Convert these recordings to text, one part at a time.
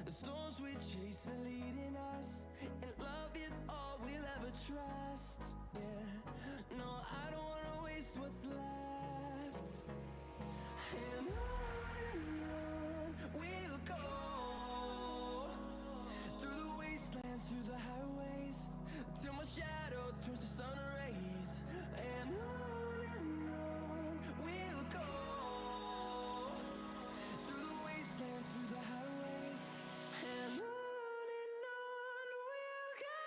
The storms we chase are leading us, and love is all we'll ever trust. Yeah, no, I don't wanna waste what's left. And on we'll go, through the wastelands, through the highways, till my shadow turns to sun rays. And on we'll go, through the wastelands, through the highways, and on we'll go.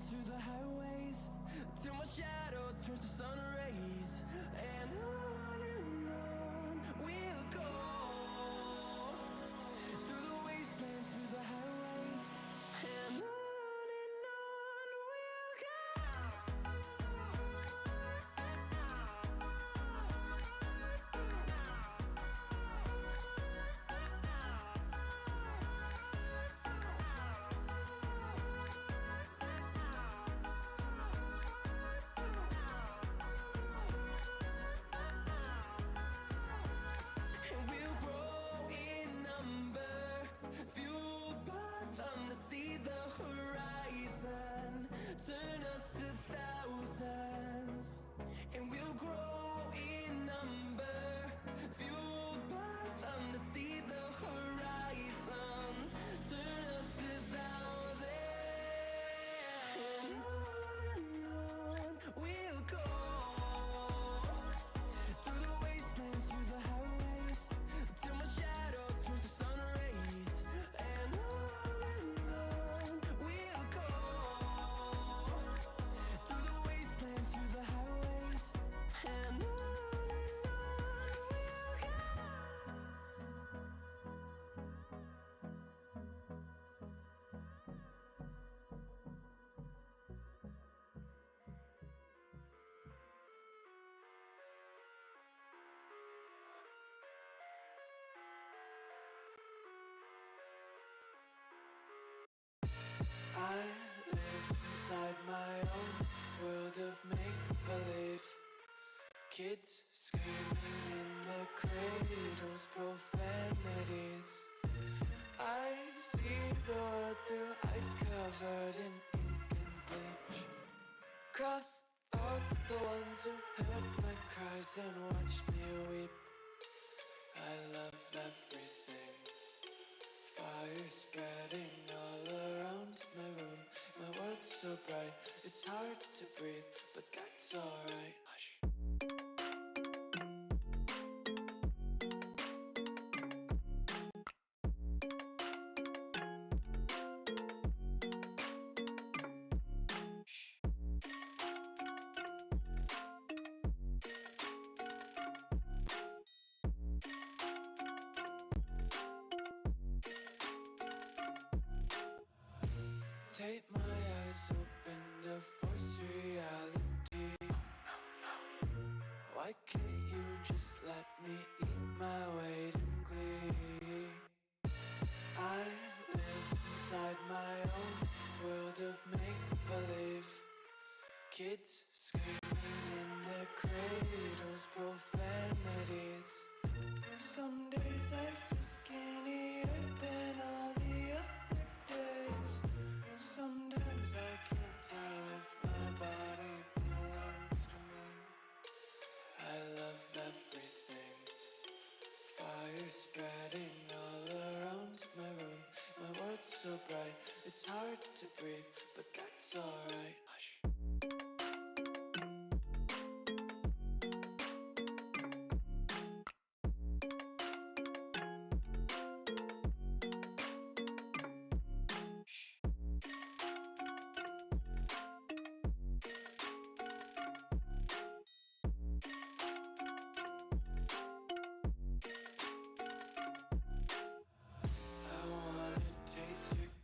Through the highways, till my shadow turns to sun rays. And on we'll go, through the wastelands, through the highways, and on we'll go. See the horizon turn us to thousands, and we'll grow in number, fueled by them to see the horizon turn us to thousands. And on we'll go, through the wastelands, through the highways, till my shadow turns to sun rays. And I live inside my own world of make-believe. Kids screaming in their cradles, profanities. I see the world through ice covered in ink and bleach. Cross out the ones who heard my cries and watched me weep. I love everything. Fire spreading all around my room. My world's so bright, it's hard to breathe, but that's alright. Hush. Take my eyes open to force reality. Why can't you just let me eat my weight in glee? I live inside my own world of make-believe. Kids screaming in their cradles, profanities. Some days I feel skinnier than all the other days. Sometimes I can't tell if my body belongs to me. I love everything. Fire spreading all around my room. My world's so bright, it's hard to breathe, but that's it's alright. Hush.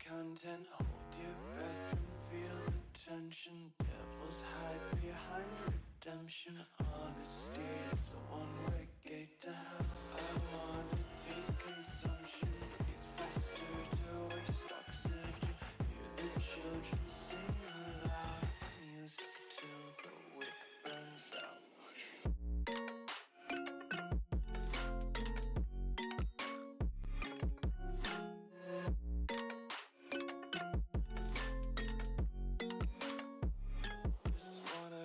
Content, hold your breath and feel the tension. Devils hide behind redemption. Honesty is a one-way gate to hell. I wanna taste consumption. Breathe faster to waste oxygen. Hear the children sing aloud. It's music till the wick burns out.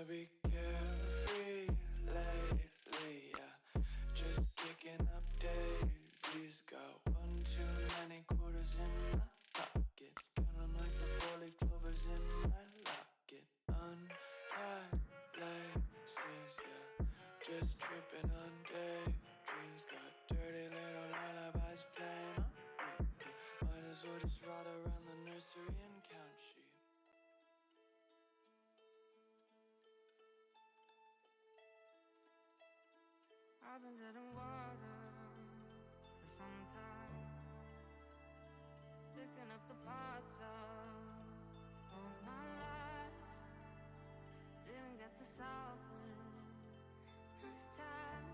Be carefree lately, yeah. Just kicking up daisies. Got one too many quarters in my pockets. Count 'em like the four-leaf clovers in my locket. Untied laces, yeah. Just tripping on daydreams. Got dirty little lullabies playing on repeat. Might as well just ride around the nursery and count sheep. I've been treading water for some time, picking up the parts of all my life. Didn't get to solve it this time.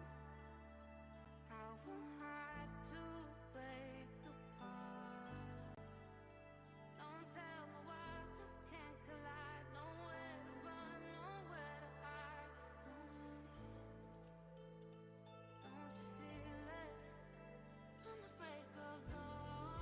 How am I to break apart? Don't tell me why we can't collide. Nowhere to run, nowhere to hide. Don't you feel it? Don't you feel it? On the break of dawn,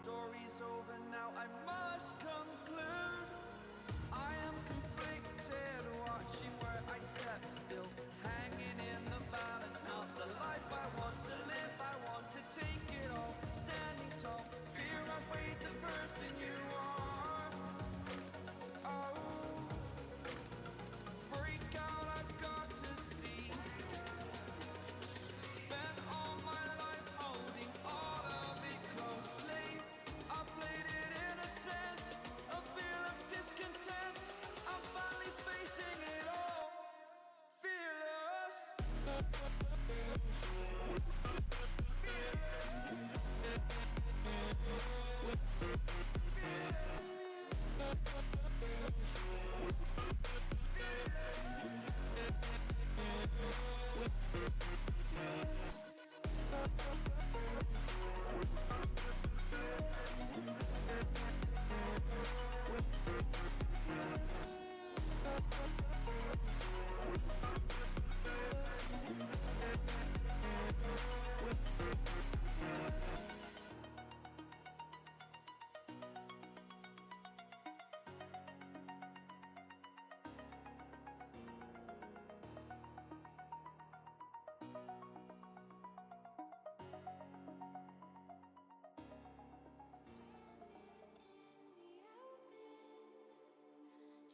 story's over now, I must conclude. I am conflicted, watching where I step still, hanging in the balance, not the life I want to live. I want to take it all, standing tall, fear I weighed the person you are. Oh, break out, I've got to see. Spent all my life holding all of it closely. I played it innocent, a feel of discontent. I'm finally facing it all, fearless.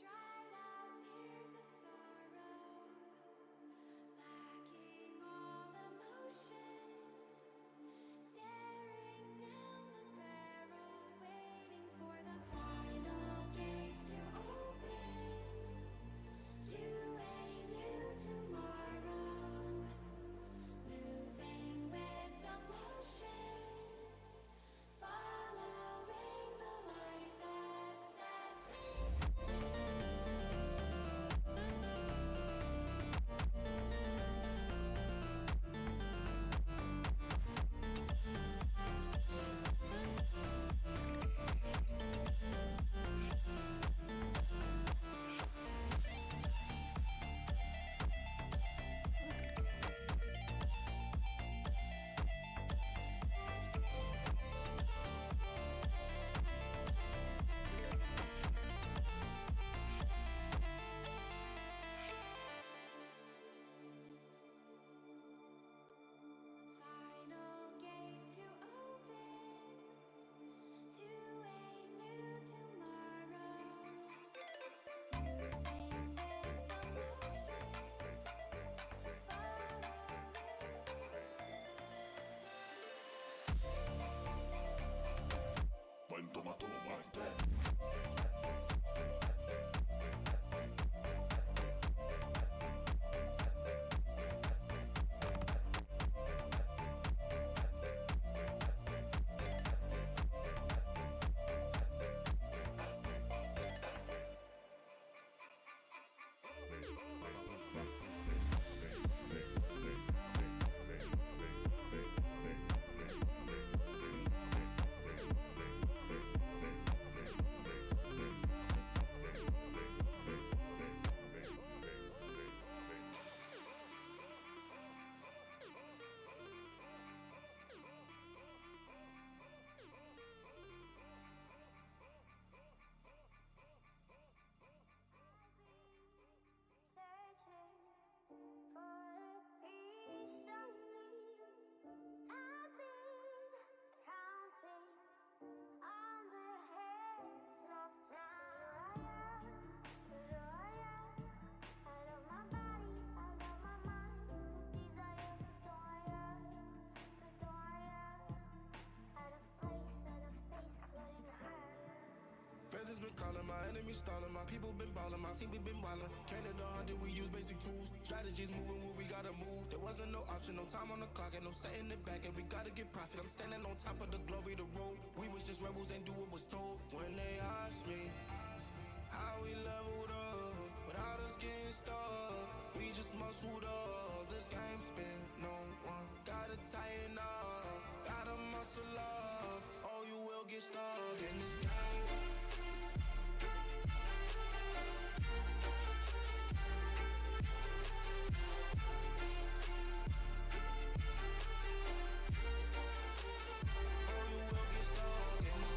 Dried out tears of sorrow, lacking all emotion, staring down the barrel, waiting for the final gates to open to a new tomorrow, moving with the motion, following the light that sets me final gates to open to a new tomorrow, moving with the motion, When tomato was dead. searching for a piece of me. I've been counting on the hands of time. I love my body, I love my mind, with desire for out of place, out of space, floating higher. Feathers been calling, my enemies stalling, my people been balling, my team we been wildin'. Canada 100, we use basic tools. Strategies moving where we gotta move. There wasn't no option, no time on the clock, and no setting it back, and we gotta get profit. I'm standing on top of the glory, the road. We was just rebels and do what was told. When they asked me how we leveled up, without us getting stuck, we just muscled up. This game spin, no one gotta tighten up, gotta muscle up, or you will get stuck in this game. Or you will get stuck in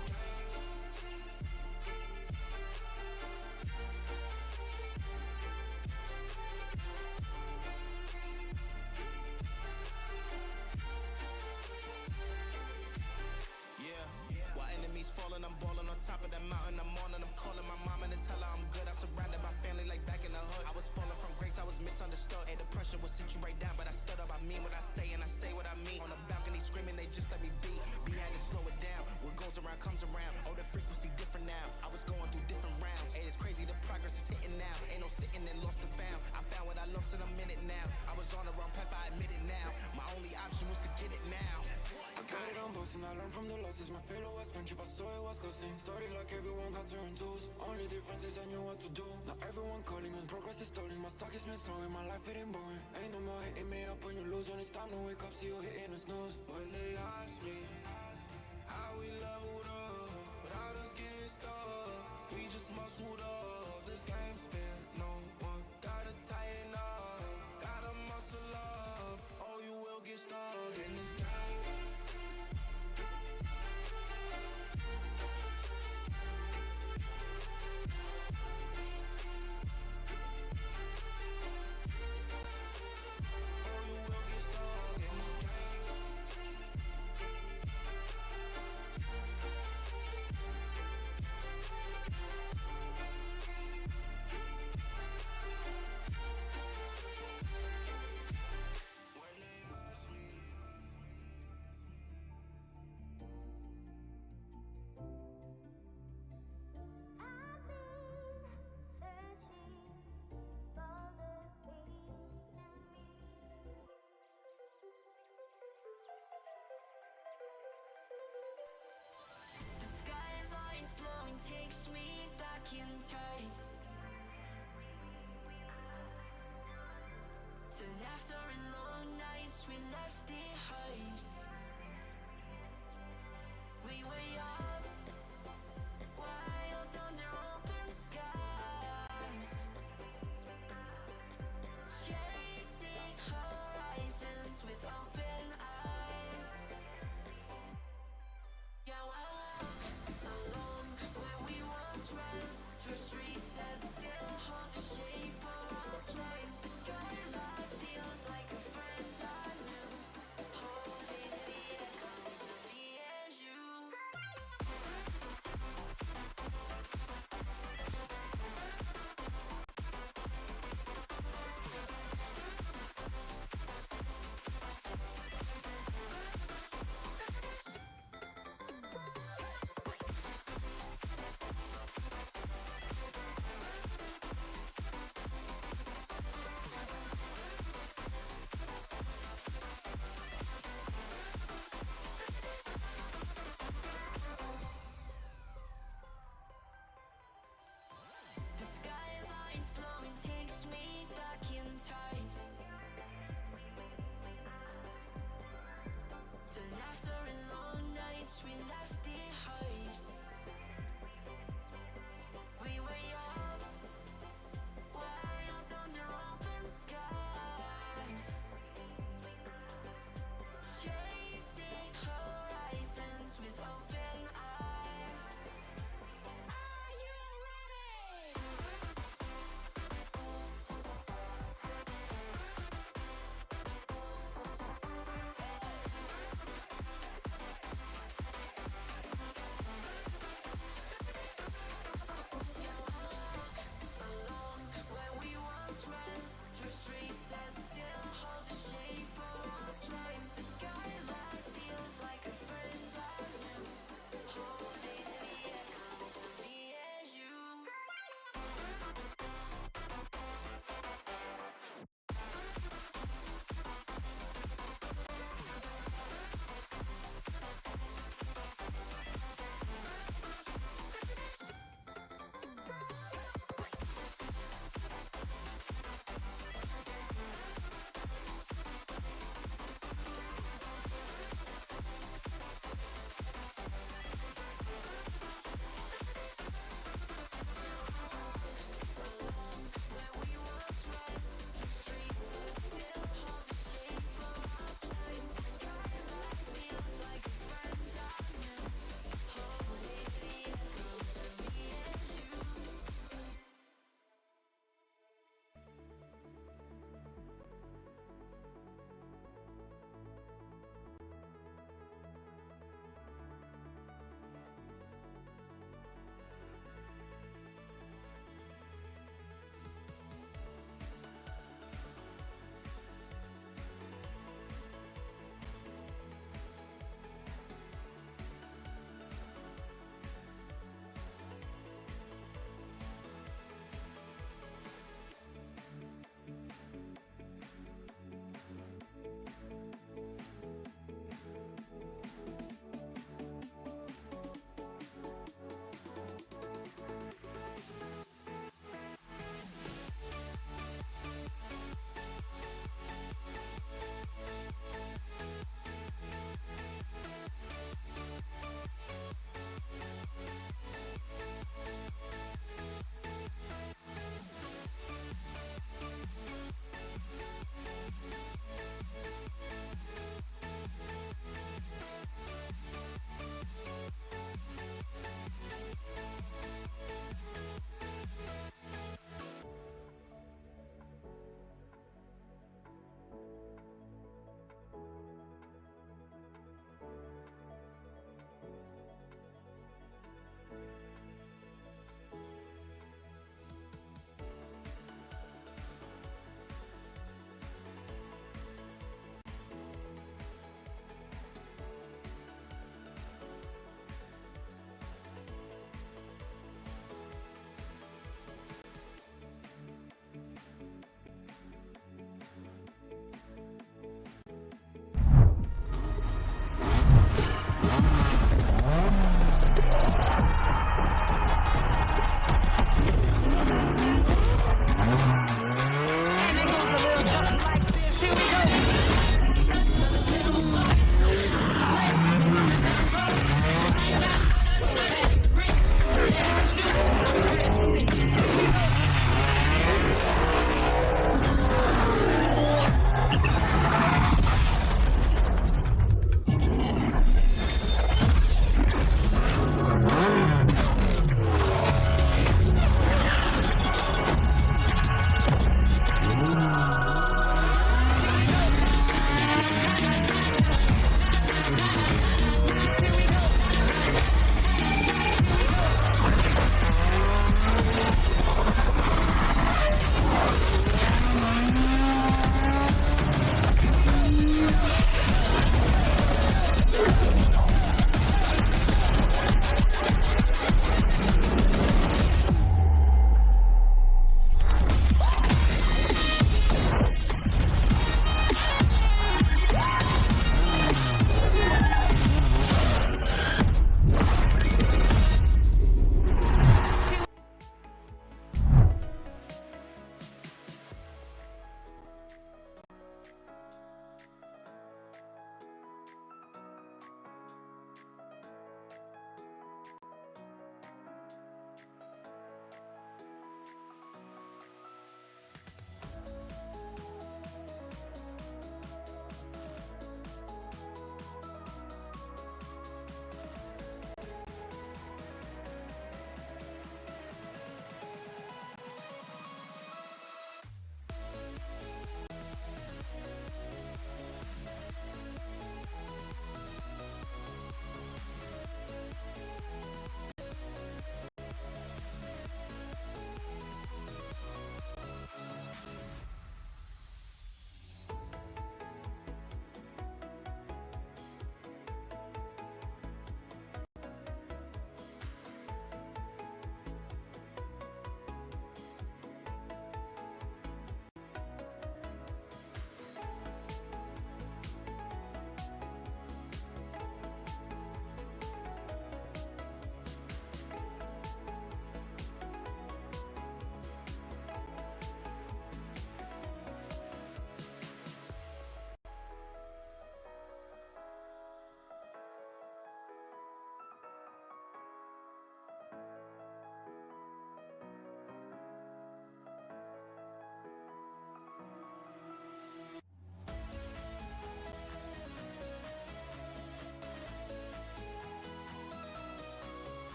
I learned from the losses. My failure was friendship, I saw it was costing. Started like everyone had certain tools. Only difference is I knew what to do. Now everyone calling when progress is stalling. My stock is misslowing, my life it ain't boring. Ain't no more hitting me up when you lose. When it's time to wake up, see you hitting the snooze. When they ask me how we leveled up without us getting stuck, we just muscled up. This game spin, no one gotta tighten up, gotta muscle up, or you will get stuck in this game. I've been searching for the peace in me. The sky's lines glowing takes me back in time to laughter and long nights we left behind. We were young, wild under open skies, chasing horizons with open eyes. Yeah, I walk along where we once ran, through streets that still hold the shape of our plans. The skyline feels like a friend I knew, holds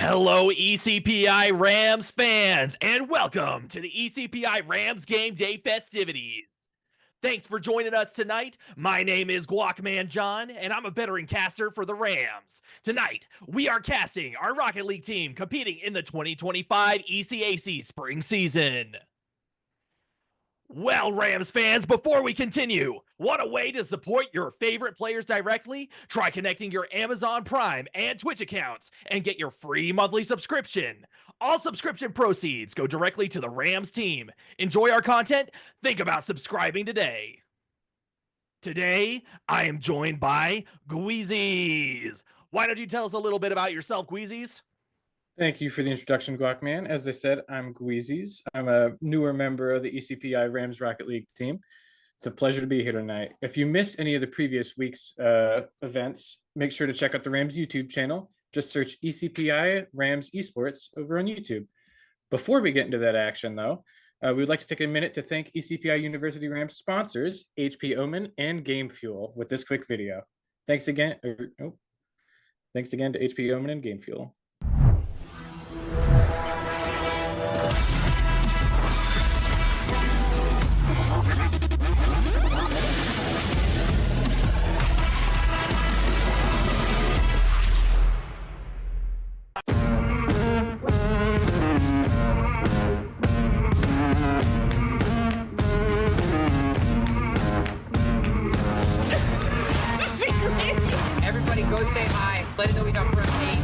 Hello, ECPI Rams fans, and welcome to the ECPI Rams Game Day festivities. Thanks for joining us tonight. My name is Guacman John, and I'm a veteran caster for the Rams. Tonight, we are casting our Rocket League team competing in the 2025 ECAC spring season. Well, Rams fans, before we continue, want a way to support your favorite players directly? Try connecting your Amazon Prime and Twitch accounts and get your free monthly subscription. All subscription proceeds go directly to the Rams team. Enjoy our content? Think about subscribing today. Today, I am joined by Gweezies. Why don't you tell us a little bit about yourself, Gweezies? Thank you for the introduction, Guacman. As I said, I'm Gweezies. I'm a newer member of the ECPI Rams Rocket League team. It's a pleasure to be here tonight. If you missed any of the previous week's events, make sure to check out the Rams YouTube channel. Just search ECPI Rams Esports over on YouTube. Before we get into that action, though, we would like to take a minute to thank ECPI University Rams sponsors, HP Omen and Game Fuel, with this quick video. Thanks again to HP Omen and Game Fuel. Everybody go say hi. Let it know he's on front page.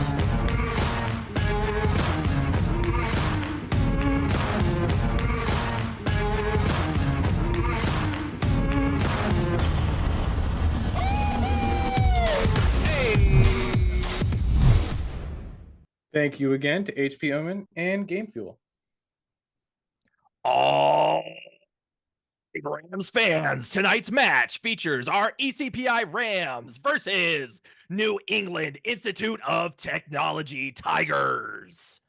Thank you again to HP Omen and Game Fuel. All Rams fans, tonight's match features our ECPI Rams versus New England Institute of Technology Tigers.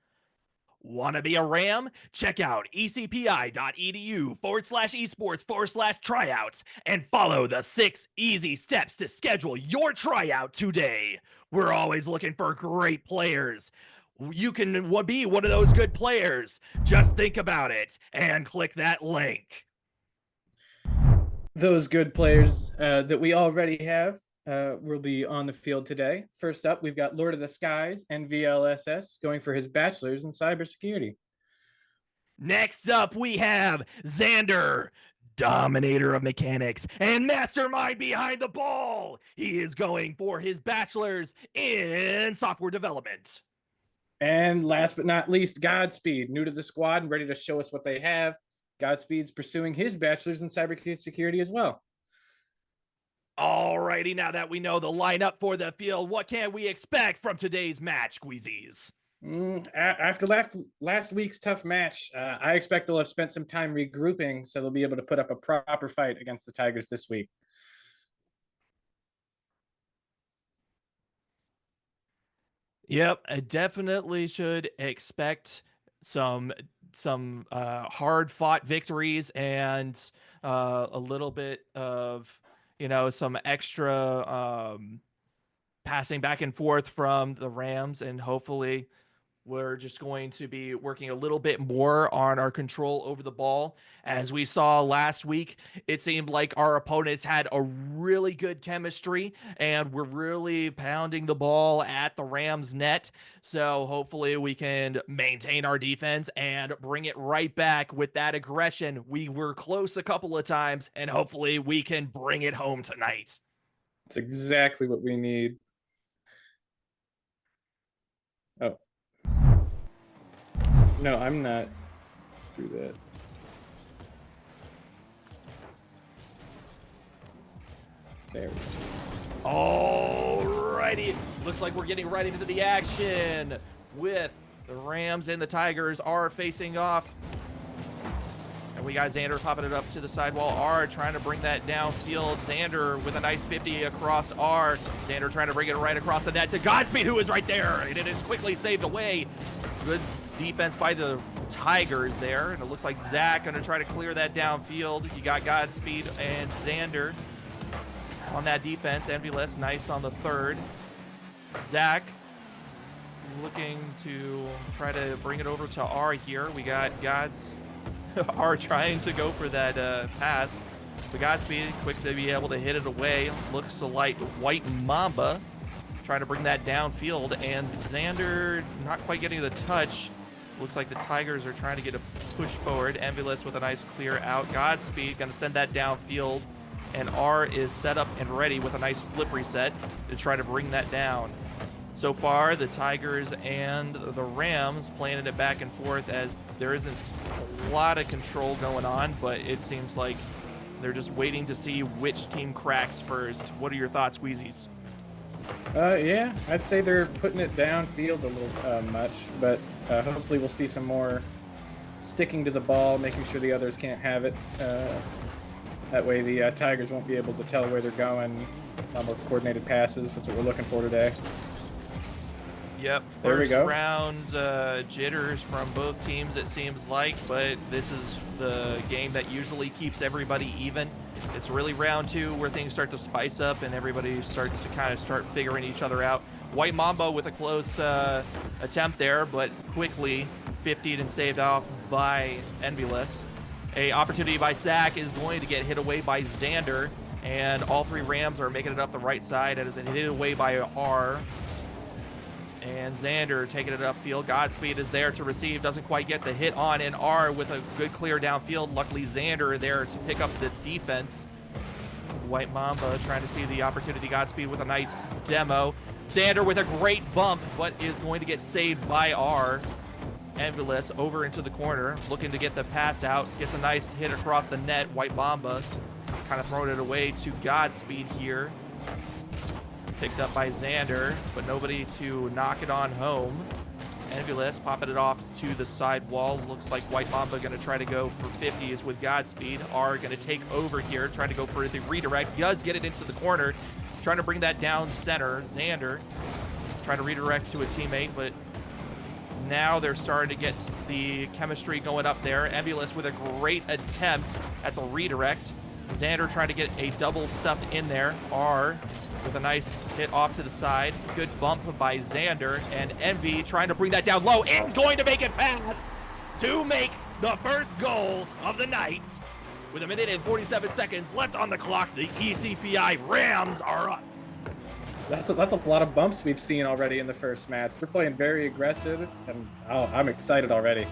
Want to be a Ram? Check out ecpi.edu/esports/tryouts and follow the 6 easy steps to schedule your tryout today. We're always looking for great players. You can be one of those good players. Just think about it and click that link. Those good players that we already have will be on the field today. First up, we've got Lord of the Skies and VLSS going for his bachelor's in cybersecurity. Next up, we have Xander, dominator of mechanics and mastermind behind the ball. He is going for his bachelor's in software development. And last but not least, Godspeed, new to the squad and ready to show us what they have. Godspeed's pursuing his bachelor's in cybersecurity as well. Alrighty, now that we know the lineup for the field, what can we expect from today's match, Squeezies? After last week's tough match, I expect they'll have spent some time regrouping, so they'll be able to put up a proper fight against the Tigers this week. Yep, I definitely should expect some hard-fought victories and a little bit of, some extra passing back and forth from the Rams, and hopefully we're just going to be working a little bit more on our control over the ball. As we saw last week, it seemed like our opponents had a really good chemistry and we're really pounding the ball at the Rams net. So hopefully we can maintain our defense and bring it right back with that aggression. We were close a couple of times and hopefully we can bring it home tonight. That's exactly what we need. Oh. No, I'm not through that. There we go. Alrighty. Looks like we're getting right into the action with the Rams and the Tigers are facing off. And we got Xander popping it up to the sidewall. R trying to bring that downfield. Xander with a nice 50 across R. Xander trying to bring it right across the net to Godspeed, who is right there. And it is quickly saved away. Good defense by the Tigers there. And it looks like Zach going to try to clear that downfield. You got Godspeed and Xander on that defense. MVLS nice on the third. Zach looking to try to bring it over to R here. We got Gods R trying to go for that pass. But Godspeed quick to be able to hit it away. Looks like White Mamba trying to bring that downfield, and Xander not quite getting the touch. Looks like the Tigers are trying to get a push forward. Ambulance with a nice clear out. Godspeed going to send that downfield, and R is set up and ready with a nice flip reset to try to bring that down. So far, the Tigers and the Rams playing it back and forth as there isn't a lot of control going on, but it seems like they're just waiting to see which team cracks first. What are your thoughts, Squeezies? Yeah, I'd say they're putting it downfield a little much, but hopefully we'll see some more sticking to the ball, making sure the others can't have it. That way the Tigers won't be able to tell where they're going. A lot more coordinated passes. That's what we're looking for today. Yep, there we first go. round jitters from both teams, it seems like, but this is the game that usually keeps everybody even. It's really round two where things start to spice up and everybody starts to kind of start figuring each other out. White Mamba with a close attempt there, but quickly 50'd and saved off by Envyless. A opportunity by Zach is going to get hit away by Xander, and all three Rams are making it up the right side as it's hit away by R. And Xander taking it upfield. Godspeed is there to receive. Doesn't quite get the hit on. And R with a good clear downfield. Luckily, Xander there to pick up the defense. White Mamba trying to see the opportunity. Godspeed with a nice demo. Xander with a great bump, but is going to get saved by R. Envyless over into the corner. Looking to get the pass out. Gets a nice hit across the net. White Mamba kind of throwing it away to Godspeed here. Picked up by Xander, but nobody to knock it on home. Envyless popping it off to the side wall. Looks like White Mamba going to try to go for 50s with Godspeed. R going to take over here, trying to go for the redirect. Does get it into the corner, trying to bring that down center. Xander trying to redirect to a teammate, but now they're starting to get the chemistry going up there. Envyless with a great attempt at the redirect. Xander trying to get a double stuff in there. R with a nice hit off to the side. Good bump by Xander. And Envy trying to bring that down low. Is going to make it pass to make the first goal of the night. With 1 minute and 47 seconds left on the clock, the ECPI Rams are up. That's a lot of bumps we've seen already in the first match. They're playing very aggressive, and I'm excited already.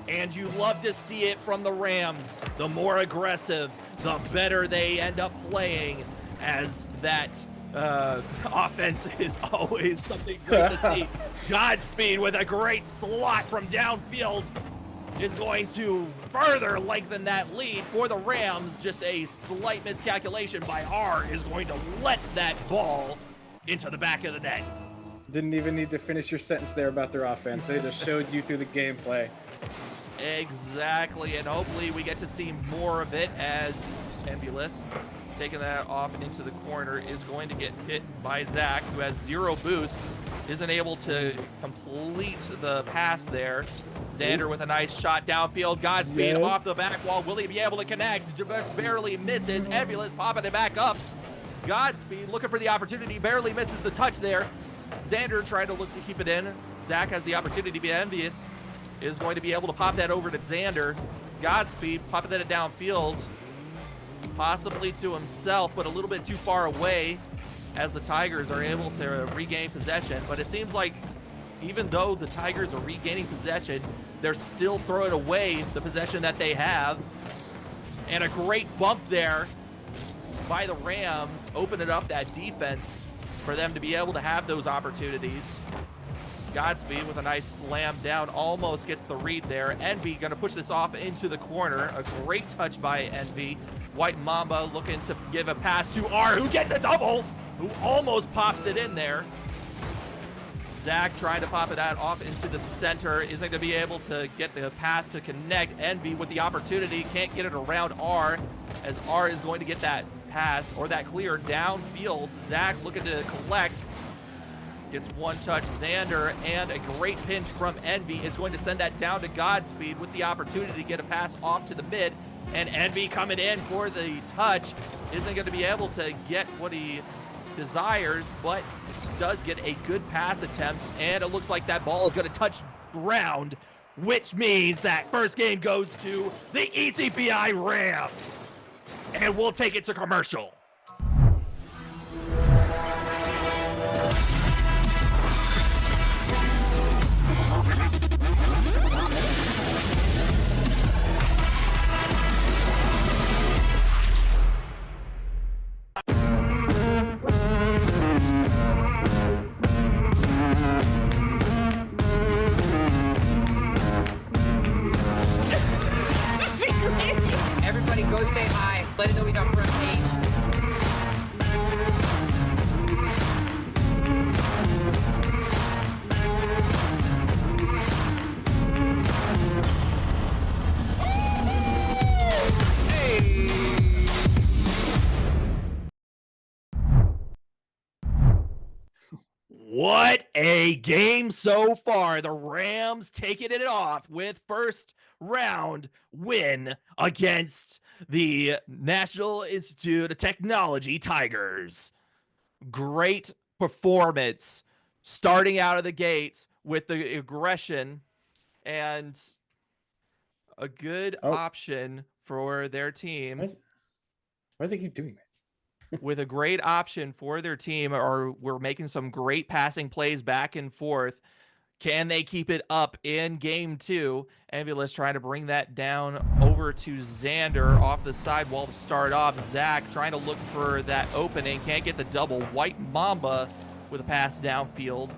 And you love to see it from the Rams. The more aggressive, the better they end up playing, as that offense is always something great to see. Godspeed with a great slot from downfield is going to further lengthen that lead for the Rams. Just a slight miscalculation by R is going to let that ball into the back of the net. Didn't even need to finish your sentence there about their offense. They just showed you through the gameplay. Exactly, and hopefully we get to see more of it as Envyless taking that off into the corner is going to get hit by Zach, who has 0 boost, isn't able to complete the pass there. Xander with a nice shot downfield. Godspeed off the back wall. Will he be able to connect? Barely misses. Envyless popping it back up. Godspeed looking for the opportunity. Barely misses the touch there. Xander trying to look to keep it in. Zach has the opportunity to be envious. Is going to be able to pop that over to Xander. Godspeed popping that downfield. Possibly to himself, but a little bit too far away as the Tigers are able to regain possession. But it seems like even though the Tigers are regaining possession, they're still throwing away the possession that they have. And a great bump there by the Rams opened up that defense for them to be able to have those opportunities. Godspeed with a nice slam down, almost gets the read there. Envy going to push this off into the corner. A great touch by Envy. White Mamba looking to give a pass to R, who gets a double, who almost pops it in there. Zach trying to pop it out off into the center. Isn't going to be able to get the pass to connect. Envy with the opportunity. Can't get it around R, as R is going to get that pass or that clear downfield. Zach looking to collect. Gets one touch. Xander, and a great pinch from Envy is going to send that down to Godspeed with the opportunity to get a pass off to the mid. And Envy coming in for the touch. Isn't going to be able to get what he desires, but does get a good pass attempt, and it looks like that ball is going to touch ground, which means that first game goes to the ECPI Rams. And we'll take it to commercial. Everybody go say hi. Let it know he's on front page. What a game so far. The Rams taking it off with first round win against the National Institute of Technology Tigers. Great performance starting out of the gate with the aggression and a good option for their team. Why does they keep doing that? With a great option for their team, or we're making some great passing plays back and forth. Can they keep it up in game two? Ambulance trying to bring that down over to Xander off the sidewall to start off. Zach trying to look for that opening. Can't get the double. White Mamba with a pass downfield.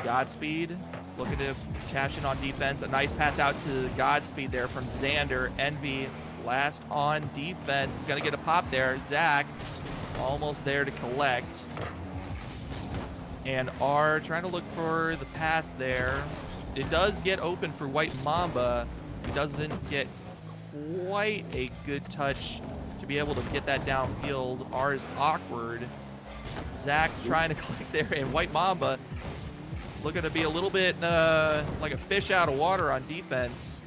Godspeed looking to cash in on defense. A nice pass out to Godspeed there from Xander. Envy last on defense. He's going to get a pop there. Zach almost there to collect. And R trying to look for the pass there. It does get open for White Mamba. He doesn't get quite a good touch to be able to get that downfield. R is awkward. Zach trying to collect there, and White Mamba looking to be a little bit like a fish out of water on defense.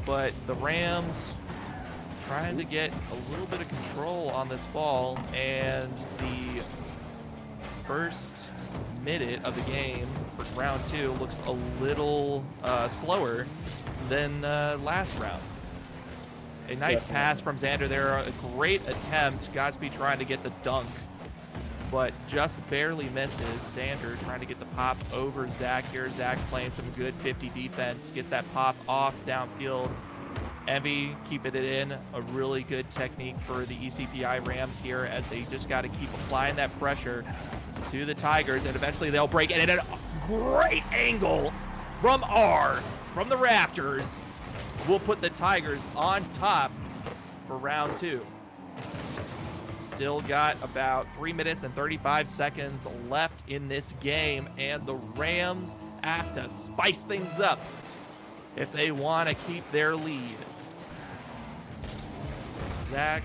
But the Rams trying to get a little bit of control on this ball, and the first minute of the game for round two looks a little slower than last round. A nice pass from Xander there, a great attempt. Godspeed trying to get the dunk, but just barely misses. Xander trying to get the pop over Zach here. Zach playing some good 50 defense, gets that pop off downfield. Envy keeping it in. A really good technique for the ECPI Rams here, as they just got to keep applying that pressure to the Tigers, and eventually they'll break it. And a great angle from R from the rafters will put the Tigers on top for round two. Still got about 3 minutes and 35 seconds left in this game, and the Rams have to spice things up if they want to keep their lead. Zach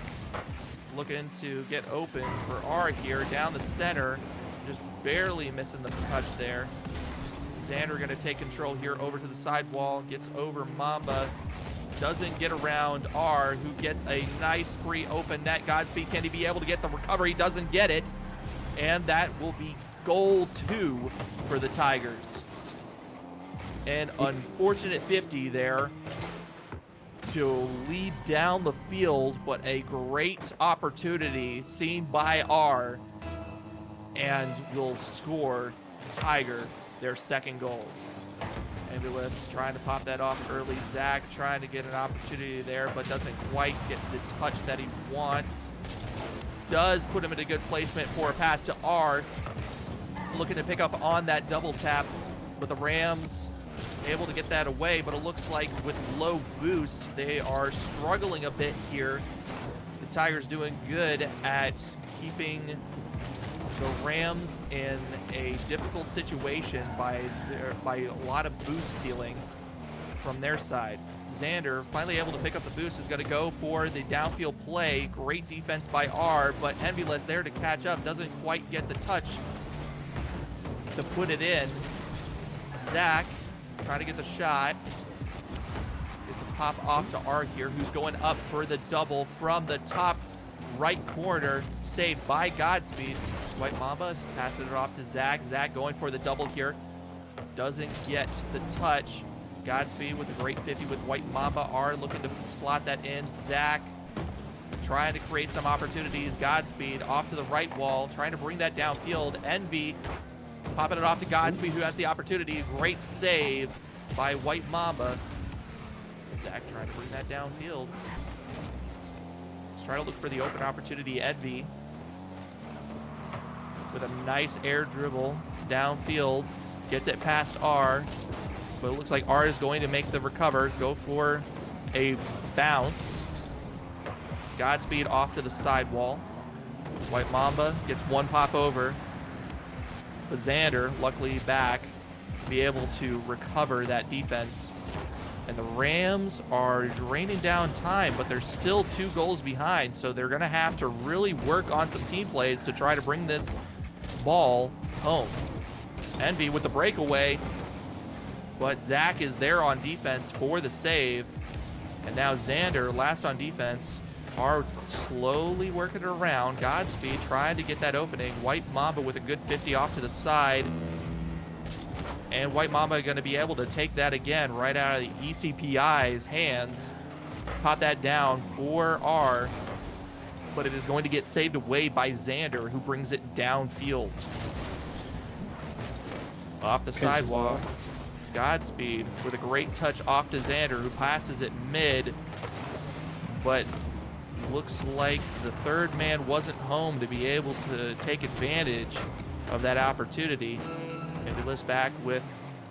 looking to get open for R here down the center, just barely missing the touch there. Xander going to take control here over to the sidewall, gets over Mamba, doesn't get around R, who gets a nice free open net. Godspeed, can he be able to get the recovery? Doesn't get it, and that will be goal 2 for the Tigers. An unfortunate 50 there to lead down the field, but a great opportunity seen by R, and will score Tiger their second goal. Ambulance trying to pop that off early. Zach trying to get an opportunity there, but doesn't quite get the touch that he wants. Does put him in a good placement for a pass to R. Looking to pick up on that double tap, but the Rams able to get that away, but it looks like with low boost, they are struggling a bit here. The Tigers doing good at keeping the Rams in a difficult situation by a lot of boost stealing from their side. Xander finally able to pick up the boost, is going to go for the downfield play. Great defense by R, but Envyless there to catch up, doesn't quite get the touch to put it in. Zach trying to get the shot. Gets a pop off to R here, who's going up for the double from the top right corner. Saved by Godspeed. White Mamba passes it off to Zach. Zach going for the double here. Doesn't get the touch. Godspeed with a great 50 with White Mamba. R looking to slot that in. Zach trying to create some opportunities. Godspeed off to the right wall, trying to bring that downfield. Envy popping it off to Godspeed, who has the opportunity. Great save by White Mamba. Zach trying to bring that downfield. He's trying to look for the open opportunity. Envy with a nice air dribble downfield. Gets it past R, but it looks like R is going to make the recover. Go for a bounce. Godspeed off to the sidewall. White Mamba gets one pop over, but Xander, luckily back, be able to recover that defense. And the Rams are draining down time, but they're still 2 goals behind, so they're going to have to really work on some team plays to try to bring this ball home. Envy with the breakaway, but Zach is there on defense for the save. And now Xander, last on defense, are slowly working it around. Godspeed trying to get that opening. White Mamba with a good 50 off to the side. And White Mamba going to be able to take that again right out of the ECPI's hands. Pop that down for R, but it is going to get saved away by Xander, who brings it downfield. Off the sidewalk, Godspeed with a great touch off to Xander, who passes it mid, but looks like the third man wasn't home to be able to take advantage of that opportunity. And List back with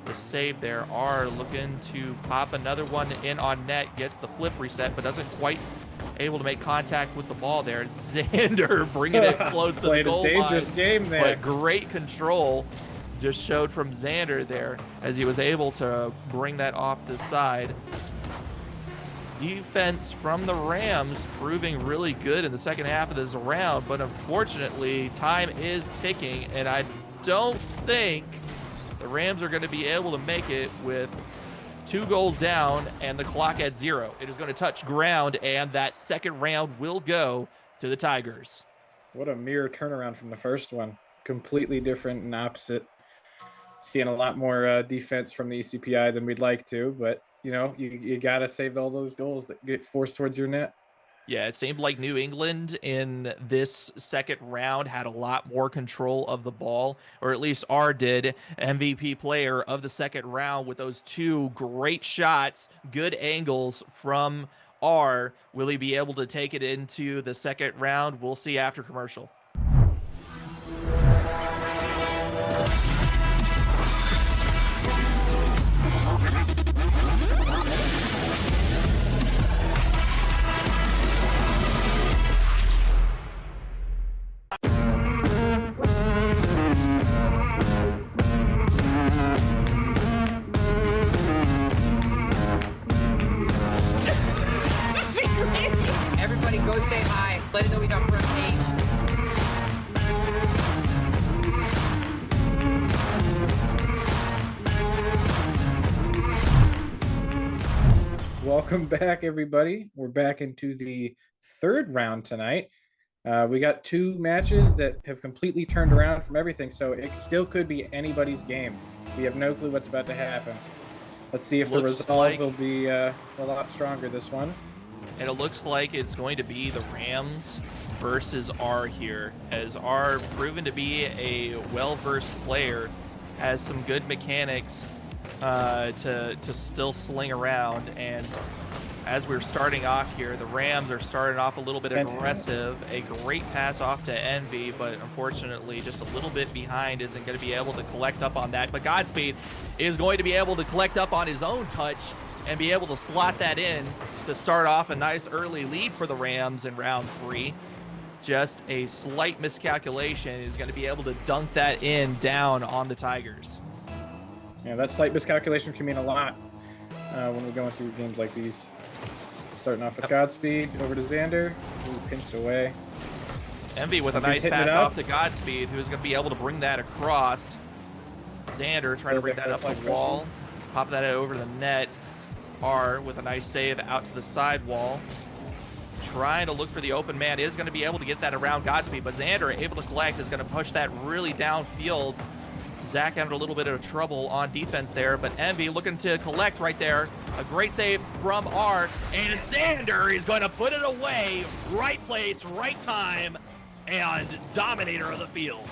the save there. R looking to pop another one in on net, gets the flip reset, but doesn't quite able to make contact with the ball there. Xander bringing it close to the goal line. Dangerous game there. But great control just showed from Xander there as he was able to bring that off the side. Defense from the Rams proving really good in the second half of this round, but unfortunately time is ticking, and I don't think the Rams are going to be able to make it with 2 goals down and the clock at 0. It is going to touch ground, and that second round will go to the Tigers. What a mirror turnaround from the first one. Completely different and opposite. Seeing a lot more defense from the ECPI than we'd like to, but you know, you got to save all those goals that get forced towards your net. Yeah, it seemed like New England in this second round had a lot more control of the ball, or at least R did. MVP player of the second round with those 2 great shots, good angles from R. Will he be able to take it into the second round? We'll see after commercial. Everybody go say hi. Let him know he's on front page. Welcome back, everybody. We're back into the third round tonight. We got 2 matches that have completely turned around from everything, so it still could be anybody's game. We have no clue what's about to happen. Let's see if the resolve will be a lot stronger this one. And it looks like it's going to be the Rams versus R here, as R, proven to be a well-versed player, has some good mechanics to still sling around. And as we're starting off here, the Rams are starting off a little bit aggressive. A great pass off to Envy, but unfortunately just a little bit behind, isn't going to be able to collect up on that. But Godspeed is going to be able to collect up on his own touch and be able to slot that in to start off a nice early lead for the Rams in round 3. Just a slight miscalculation is going to be able to dunk that in down on the Tigers. Yeah, that slight miscalculation can mean a lot when we're going through games like these. Starting off with Godspeed, over to Xander, who pinched away. Envy with a nice pass off to Godspeed, who's going to be able to bring that across. Xander trying to bring that up the wall, pop that over the net. R with a nice save out to the sidewall. trying to look for the open man, is going to be able to get that around Godspeed, but Xander, able to collect, is going to push that really downfield. Zach had a little bit of trouble on defense there, but Envy looking to collect right there. A great save from R, and Xander is going to put it away. Right place, right time, and dominator of the field.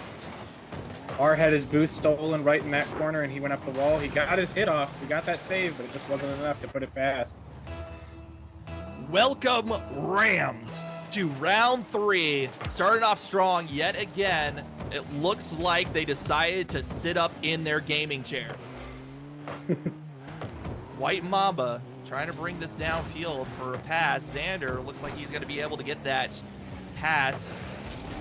R had his boost stolen right in that corner, and he went up the wall. He got his hit off. He got that save, but it just wasn't enough to put it past. Welcome, Rams, to round 3. Started off strong yet again. It looks like they decided to sit up in their gaming chair. White Mamba trying to bring this downfield for a pass. Xander looks like he's going to be able to get that pass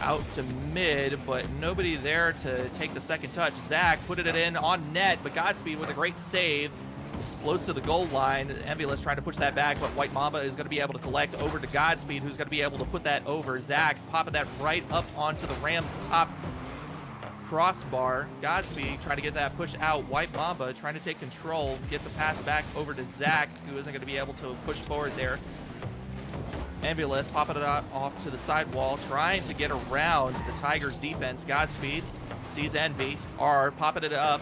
out to mid, but nobody there to take the second touch. Zach put it in on net, but Godspeed with a great save. Close to the goal line. Envious trying to push that back, but White Mamba is going to be able to collect over to Godspeed, who's going to be able to put that over. Zach popping that right up onto the Rams' top crossbar. Godspeed trying to get that push out. White Mamba trying to take control. Gets a pass back over to Zach, who isn't going to be able to push forward there. Envious popping it off to the sidewall, trying to get around the Tigers' defense. Godspeed sees Envy. R popping it up.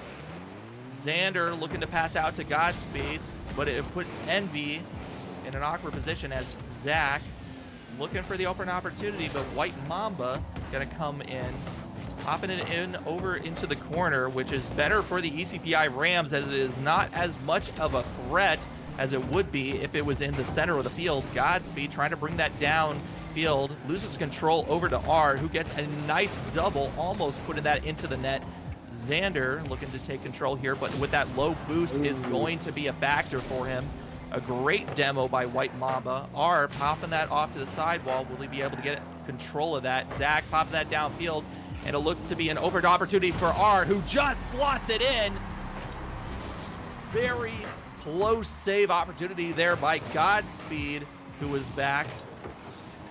Xander looking to pass out to Godspeed, but it puts Envy in an awkward position as Zach looking for the open opportunity, but White Mamba gonna come in, popping it in over into the corner, which is better for the ECPI Rams as it is not as much of a threat as it would be if it was in the center of the field. Godspeed trying to bring that down field, loses control over to R, who gets a nice double, almost putting that into the net. Xander looking to take control here, but with that low boost is going to be a factor for him. A great demo by White Mamba. R popping that off to the sidewall. Will he be able to get control of that? Zach popping that downfield, and it looks to be an open opportunity for R, who just slots it in. Very close save opportunity there by Godspeed, who was back.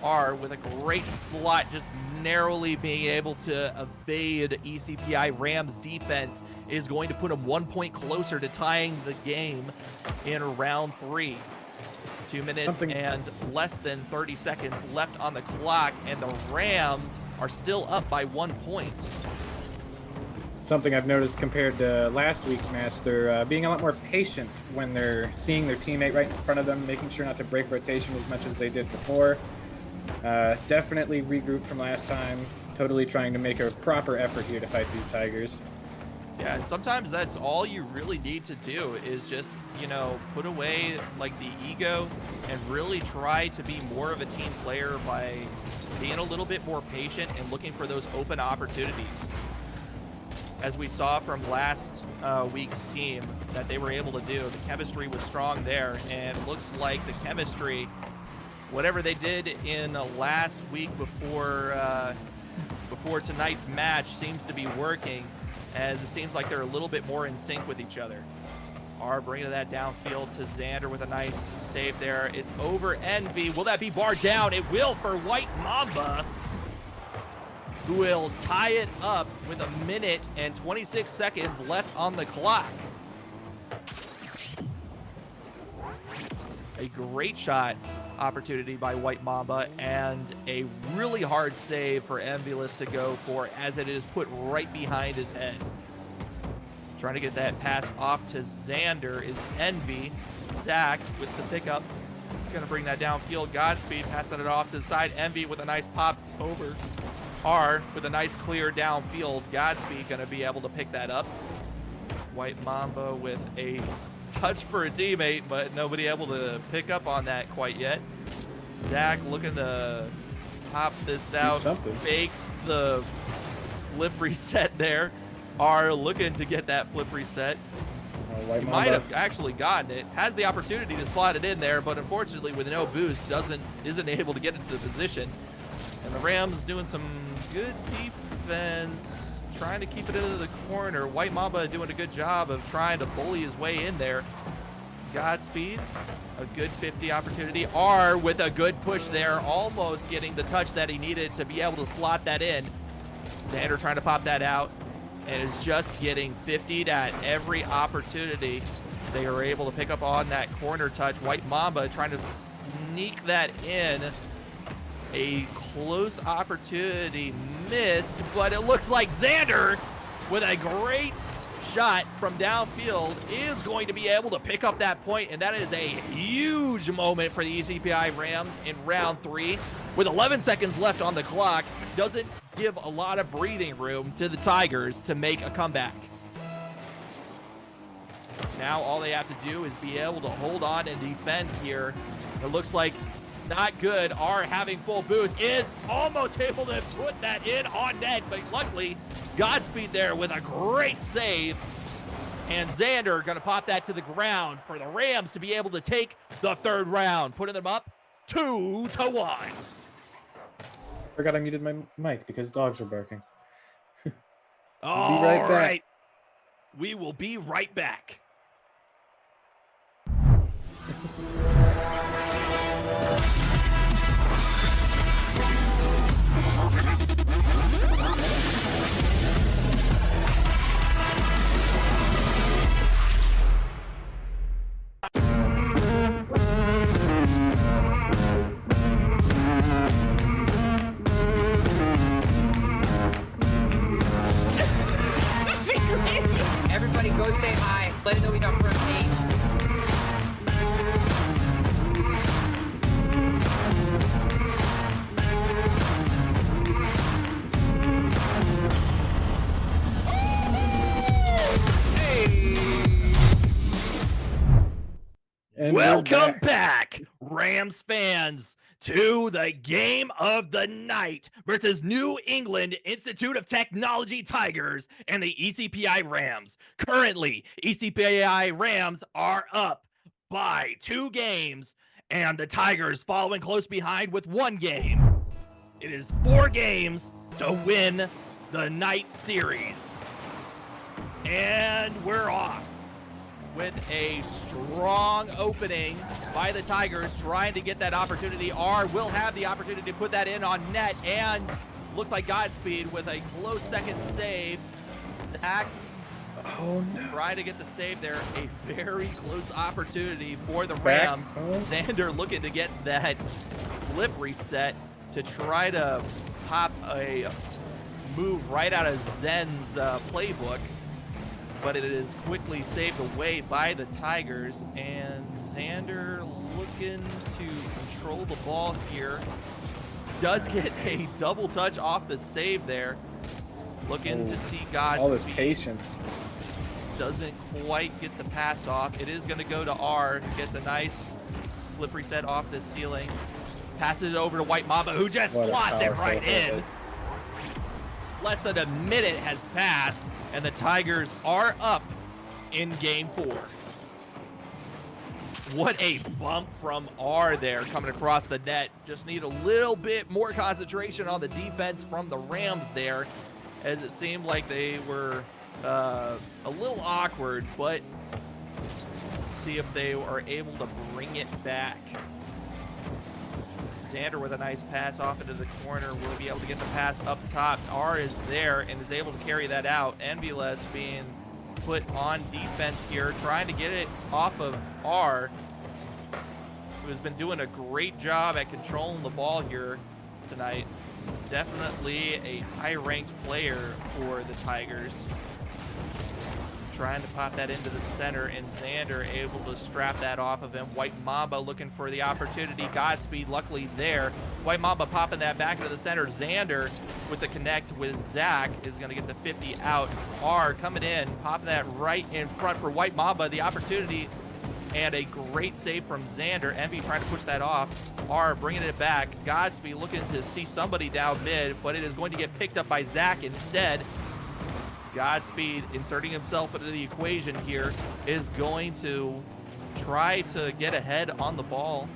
R with a great slot, just narrowly being able to evade ECPI Rams defense is going to put him 1 point closer to tying the game in round 3. 2 minutes and less than 30 seconds left on the clock, and the Rams are still up by 1 point. Something I've noticed compared to last week's match, they're being a lot more patient when they're seeing their teammate right in front of them, making sure not to break rotation as much as they did before. Definitely regrouped from last time, totally trying to make a proper effort here to fight these Tigers. Yeah, and sometimes that's all you really need to do is just, you know, put away like the ego and really try to be more of a team player by being a little bit more patient and looking for those open opportunities. As we saw from last week's team that they were able to do, the chemistry was strong there, and it looks like the chemistry, whatever they did in last week before tonight's match, seems to be working, as it seems like they're a little bit more in sync with each other. R bringing that downfield to Xander with a nice save there. It's over Envy. Will that be barred down? It will for White Mamba, who will tie it up with 1 minute and 26 seconds left on the clock. A great shot opportunity by White Mamba, and a really hard save for Envious to go for, as it is put right behind his head. Trying to get that pass off to Xander is Envy. Zach with the pickup. He's going to bring that downfield. Godspeed passing it off to the side. Envy with a nice pop over. R with a nice clear downfield. Godspeed going to be able to pick that up. White Mamba with a touch for a teammate, but nobody able to pick up on that quite yet. Zach looking to pop this out. Fakes the flip reset there. R looking to get that flip reset. He might have actually gotten it. Has the opportunity to slot it in there, but unfortunately with no boost isn't able to get into the position. And the Rams doing some good defense, trying to keep it into the corner. White Mamba doing a good job of trying to bully his way in there. Godspeed, a good 50 opportunity. R with a good push there, almost getting the touch that he needed to be able to slot that in. Xander trying to pop that out, and is just getting 50'd at every opportunity. They are able to pick up on that corner touch. White Mamba trying to sneak that in, A close opportunity missed, but it looks like Xander, with a great shot from downfield, is going to be able to pick up that point, and that is a huge moment for the ECPI Rams in round 3. With 11 seconds left on the clock, doesn't give a lot of breathing room to the Tigers to make a comeback. Now all they have to do is be able to hold on and defend here. It looks like not good. R having full boost is almost able to put that in on net, but luckily Godspeed there with a great save. And Xander going to pop that to the ground for the Rams to be able to take the 3rd round, putting them up 2-1. Forgot I muted my mic because dogs were barking. All right back. right. We will be right back. Everybody go say hi. Let him know he's on front page. And we're Welcome back, Rams fans, to the game of the night versus New England Institute of Technology Tigers and the ECPI Rams. Currently, ECPI Rams are up by 2 games, and the Tigers following close behind with 1 game. It is 4 games to win the night series. And we're off with a strong opening by the Tigers, trying to get that opportunity. R will have the opportunity to put that in on net, and looks like Godspeed with a close second save. Zach trying to get the save there. A very close opportunity for the Rams. Xander looking to get that flip reset to try to pop a move right out of Zen's playbook, but it is quickly saved away by the Tigers, and Xander looking to control the ball here. Does get a double touch off the save there. Looking to see Godspeed. All this patience. Doesn't quite get the pass off. It is going to go to R, who gets a nice flip reset off the ceiling. Passes it over to White Mamba, who just slots it right in. Less than a minute has passed, and the Tigers are up in game 4. What a bump from R there coming across the net. Just need a little bit more concentration on the defense from the Rams there, as it seemed like they were a little awkward, but see if they are able to bring it back. Xander with a nice pass off into the corner. Will he be able to get the pass up top? R is there and is able to carry that out. Envious being put on defense here, trying to get it off of R, who has been doing a great job at controlling the ball here tonight. Definitely a high-ranked player for the Tigers. Trying to pop that into the center, and Xander able to strap that off of him. White Mamba looking for the opportunity. Godspeed luckily there. White Mamba popping that back into the center. Xander with the connect with Zach is going to get the 50 out. R coming in, popping that right in front for White Mamba. The opportunity and a great save from Xander. Envy trying to push that off. R bringing it back. Godspeed looking to see somebody down mid, but it is going to get picked up by Zach instead. Godspeed inserting himself into the equation here is going to try to get ahead on the ball.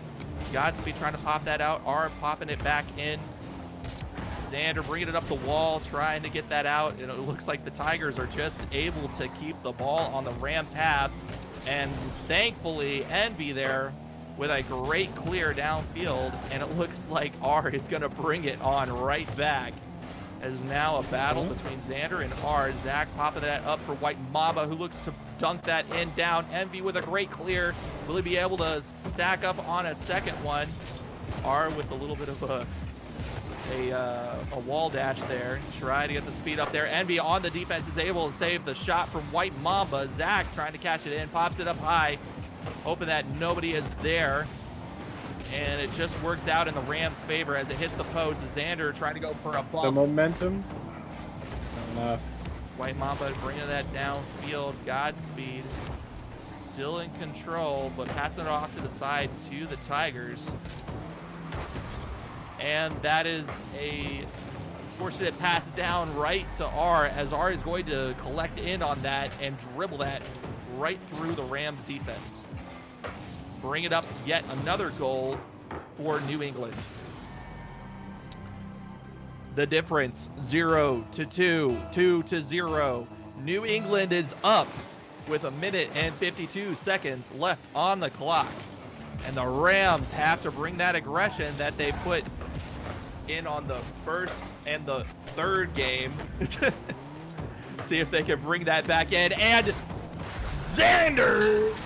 Godspeed trying to pop that out. R popping it back in. Xander bringing it up the wall, trying to get that out. And it looks like the Tigers are just able to keep the ball on the Rams half. And thankfully, Envy there with a great clear downfield. And it looks like R is going to bring it on right back. As now a battle between Xander and R. Zach popping that up for White Mamba, who looks to dunk that in down. Envy with a great clear. Will he be able to stack up on a second one? R with a little bit of a a wall dash there. Try to get the speed up there. Envy on the defense is able to save the shot from White Mamba. Zach trying to catch it in, pops it up high, hoping that nobody is there. And it just works out in the Rams' favor as it hits the post. Xander trying to go for a bump. The momentum. Not enough. White Mamba bringing that downfield. Godspeed. Still in control, but passing it off to the side to the Tigers. And that is a fortunate pass down right to R, as R is going to collect in on that and dribble that right through the Rams defense. Bring it up yet another goal for New England. The difference 0-2, 2-0. New England is up with 1 minute and 52 seconds left on the clock. And the Rams have to bring that aggression that they put in on the first and the third game. See if they can bring that back in. And Xander,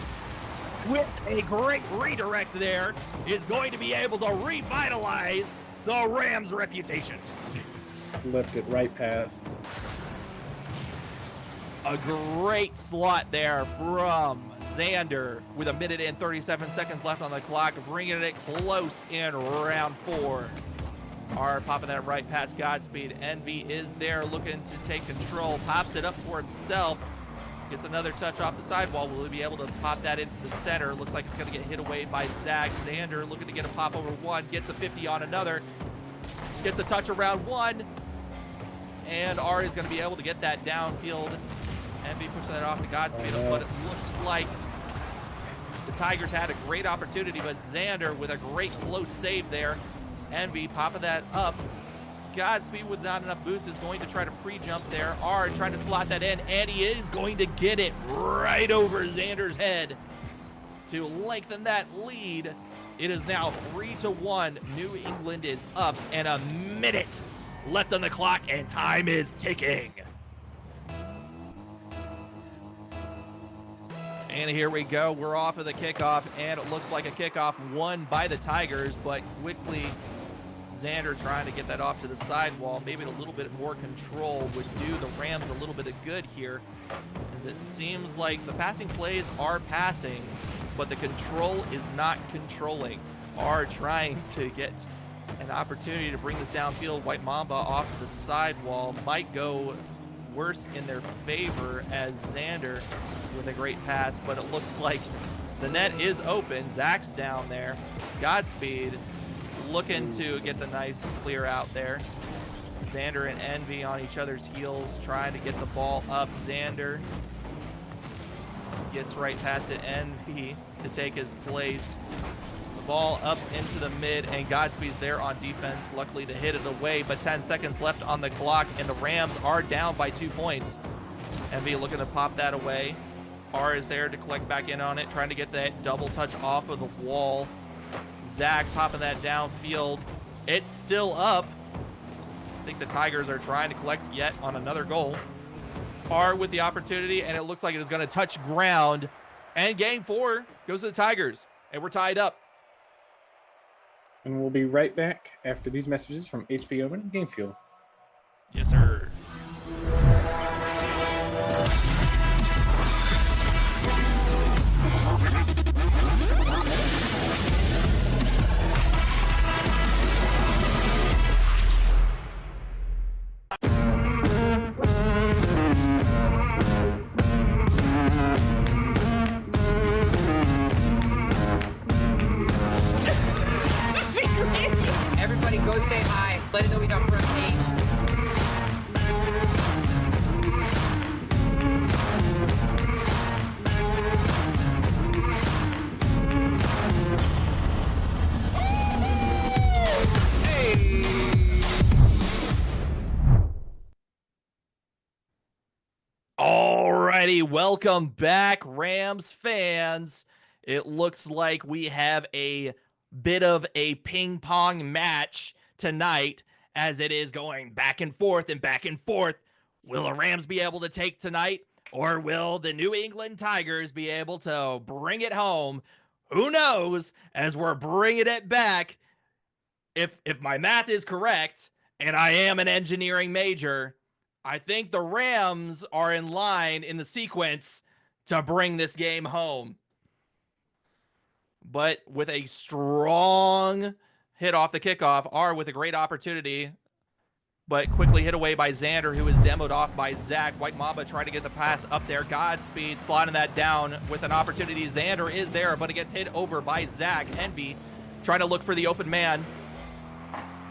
with a great redirect there, is going to be able to revitalize the Rams' reputation. Slipped it right past. A great slot there from Xander with 1 minute and 37 seconds left on the clock, bringing it close in round 4. R popping that right past Godspeed. Envy is there looking to take control, pops it up for himself, gets another touch off the sidewall. Will he be able to pop that into the center? Looks like it's going to get hit away by Zach. Xander looking to get a pop over one, gets a 50 on another, gets a touch around one, and R is going to be able to get that downfield. Envy pushing that off to Godspeed, but it looks like the Tigers had a great opportunity, but Xander with a great close save there. Envy popping that up. Godspeed with not enough boost is going to try to pre-jump there. R trying to slot that in, and he is going to get it right over Xander's head to lengthen that lead. It is now 3-1. New England is up, and 1 minute left on the clock, and time is ticking. And here we go. We're off of the kickoff, and it looks like a kickoff won by the Tigers, but quickly Xander trying to get that off to the sidewall. Maybe a little bit more control would do the Rams a little bit of good here, as it seems like the passing plays are passing, but the control is not controlling. Are trying to get an opportunity to bring this downfield. White Mamba off the sidewall might go worse in their favor as Xander with a great pass, but it looks like the net is open. Zach's down there. Godspeed looking to get the nice clear out there. Xander and Envy on each other's heels, trying to get the ball up. Xander gets right past it. Envy to take his place. The ball up into the mid, and Godspeed's there on defense, luckily to hit it away, but 10 seconds left on the clock, and the Rams are down by 2 points. Envy looking to pop that away. R is there to collect back in on it, trying to get that double touch off of the wall. Zach popping that downfield. It's still up. I think the Tigers are trying to collect yet on another goal. R with the opportunity, and it looks like it is going to touch ground. And game 4 goes to the Tigers, and we're tied up. And we'll be right back after these messages from HP Omen Game Fuel. Yes, sir. Everybody go say hi. Let him know he's on front page. Alrighty, welcome back, Rams fans. It looks like we have a bit of a ping pong match tonight, as it is going back and forth and back and forth. Will the Rams be able to take tonight, or will the New England Tigers be able to bring it home? Who knows, as we're bringing it back. If my math is correct, and I am an engineering major, I think the Rams are in line in the sequence to bring this game home. But with a strong hit off the kickoff, R with a great opportunity, but quickly hit away by Xander, who is demoed off by Zach. White Mamba trying to get the pass up there. Godspeed slotting that down with an opportunity. Xander is there, but it gets hit over by Zach. Envy trying to look for the open man,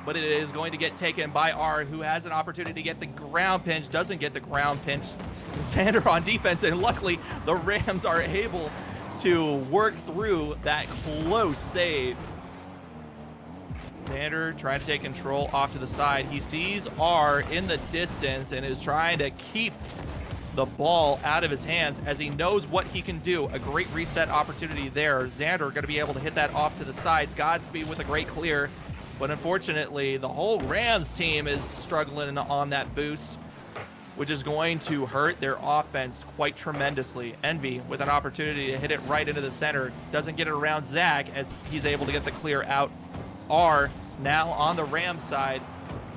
but it is going to get taken by R, who has an opportunity to get the ground pinch, doesn't get the ground pinch. Xander on defense, and luckily the Rams are able to work through that close save. Xander trying to take control off to the side. He sees R in the distance and is trying to keep the ball out of his hands as he knows what he can do. A great reset opportunity there. Xander going to be able to hit that off to the sides. Godspeed with a great clear. But unfortunately, the whole Rams team is struggling on that boost, which is going to hurt their offense quite tremendously. Envy with an opportunity to hit it right into the center. Doesn't get it around Zach as he's able to get the clear out. R now on the Rams side,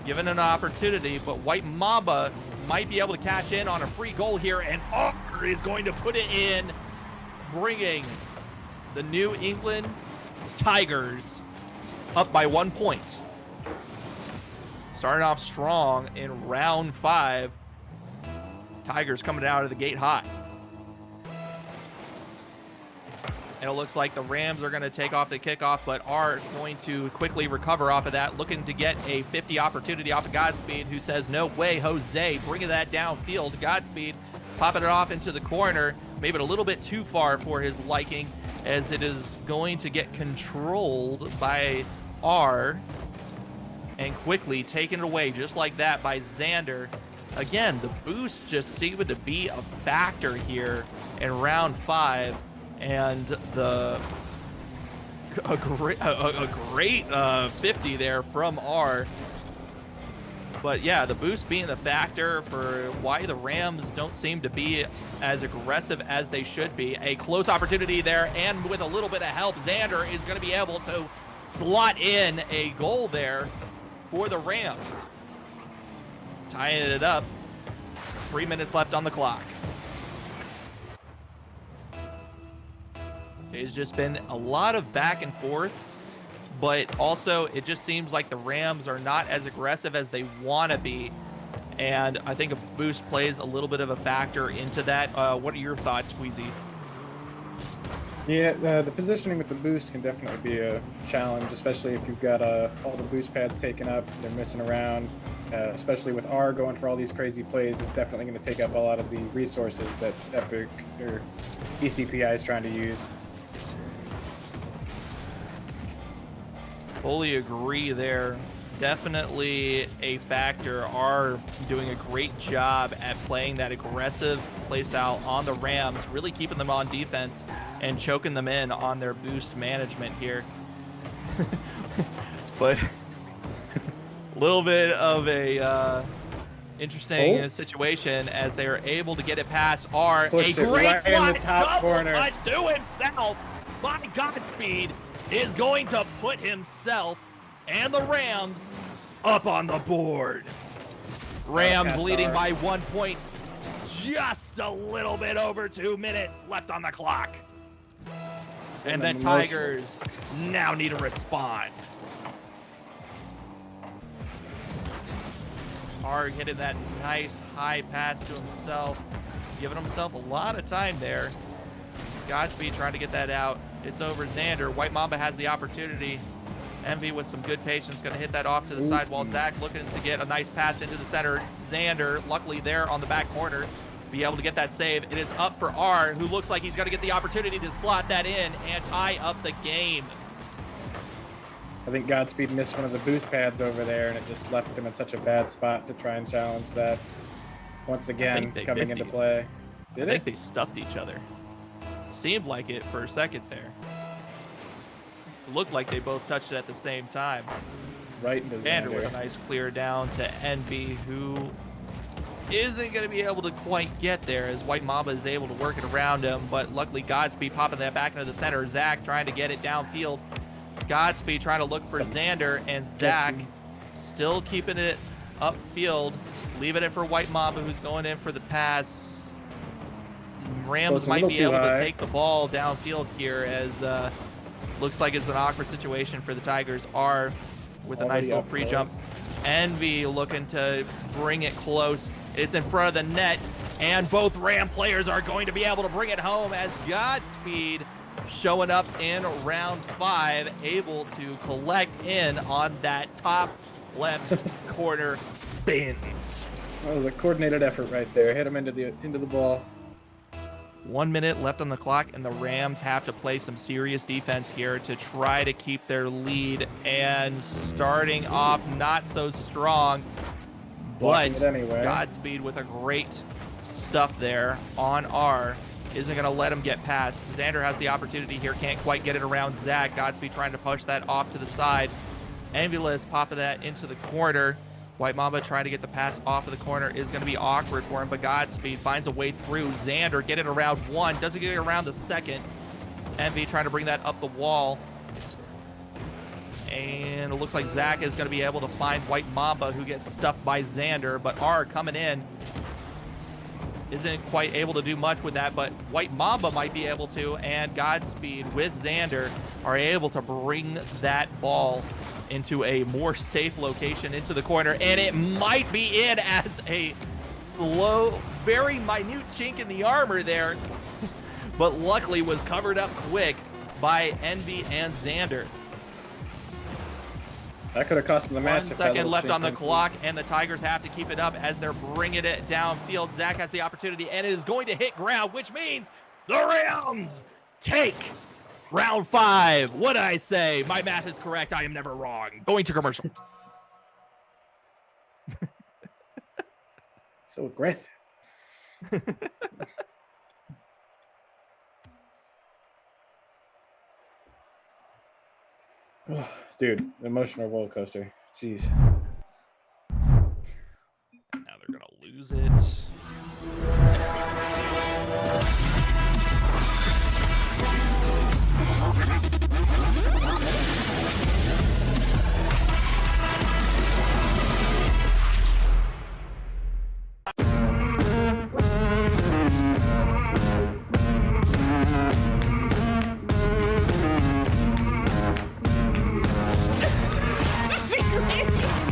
given an opportunity, but White Mamba might be able to cash in on a free goal here, and R is going to put it in, bringing the New England Tigers up by 1 point. Starting off strong in round 5. Tigers coming out of the gate hot. And it looks like the Rams are going to take off the kickoff, but are going to quickly recover off of that, looking to get a 50 opportunity off of Godspeed, who says, no way, Jose, bringing that downfield. Godspeed popping it off into the corner, maybe a little bit too far for his liking, as it is going to get controlled by R, and quickly taken away just like that by Xander. Again, the boost just seemed to be a factor here in round 5, and a great 50 there from R. But yeah, the boost being the factor for why the Rams don't seem to be as aggressive as they should be. A close opportunity there, and with a little bit of help, Xander is going to be able to slot in a goal there for the Rams. Tying it up. 3 minutes left on the clock. It's just been a lot of back and forth, but also it just seems like the Rams are not as aggressive as they want to be, and I think a boost plays a little bit of a factor into that. What are your thoughts, Squeezy? Yeah, the positioning with the boost can definitely be a challenge, especially if you've got all the boost pads taken up, they're missing around, especially with R going for all these crazy plays. It's definitely going to take up a lot of the resources that Epic or ECPI is trying to use. Fully agree there. Definitely a factor. R doing a great job at playing that aggressive playstyle on the Rams, really keeping them on defense and choking them in on their boost management here. But a little bit of a interesting situation as they are able to get it past R. Pushed a great right slot, in the top double corner. touch to himself by Godspeed is going to put himself and the Rams up on the board. Rams leading by 1 point. Just a little bit over 2 minutes left on the clock. And the Tigers now need to respond. R hitting that nice high pass to himself, giving himself a lot of time there. Godspeed trying to get that out. It's over Xander. White Mamba has the opportunity. Envy with some good patience going to hit that off to the side, while Zach looking to get a nice pass into the center. Xander, luckily there on the back corner, be able to get that save. It is up for R, who looks like he's going to get the opportunity to slot that in and tie up the game. I think Godspeed missed one of the boost pads over there, and it just left him in such a bad spot to try and challenge that once again coming into play. I think they stuffed each other. Seemed like it for a second there. It looked like they both touched it at the same time. Right into Xander Xander. with a nice clear down to Envy, who isn't going to be able to quite get there as White Mamba is able to work it around him, but luckily Godspeed popping that back into the center. Zach trying to get it downfield. Godspeed trying to look for Xander, and Zach still keeping it upfield, leaving it for White Mamba, who's going in for the pass. Rams it's a might little be too able high. to take the ball downfield here, as looks like it's an awkward situation for the Tigers. R with a nice Already little up pre-jump. Envy looking to bring it close. It's in front of the net, and both Ram players are going to be able to bring it home, as Godspeed showing up in round 5, able to collect in on that top left corner bins. That was a coordinated effort right there. Hit him into the ball. 1 minute left on the clock, and the Rams have to play some serious defense here to try to keep their lead. And starting off not so strong, Blocking but it anyway. Godspeed with a great stuff there on R. Isn't going to let him get past. Xander has the opportunity here, can't quite get it around Zach. Godspeed trying to push that off to the side. Envious popping that into the corner. White Mamba trying to get the pass off of the corner is going to be awkward for him, but Godspeed finds a way through. Xander get it around 1, doesn't get it around the 2nd. Envy trying to bring that up the wall. And it looks like Zach is going to be able to find White Mamba, who gets stuffed by Xander, but R coming in isn't quite able to do much with that, but White Mamba might be able to, and Godspeed with Xander are able to bring that ball into a more safe location into the corner, and it might be in as a slow, very minute chink in the armor there, but luckily was covered up quick by Envy and Xander. That could have cost them the match. 1 if that second little left chink on the went through. clock, and the Tigers have to keep it up as they're bringing it downfield. Zach has the opportunity, and it is going to hit ground, which means the Rams take round 5. What'd I say? My math is correct. I am never wrong. Going to commercial. So aggressive. Dude, emotional roller coaster. Jeez. Now they're going to lose it.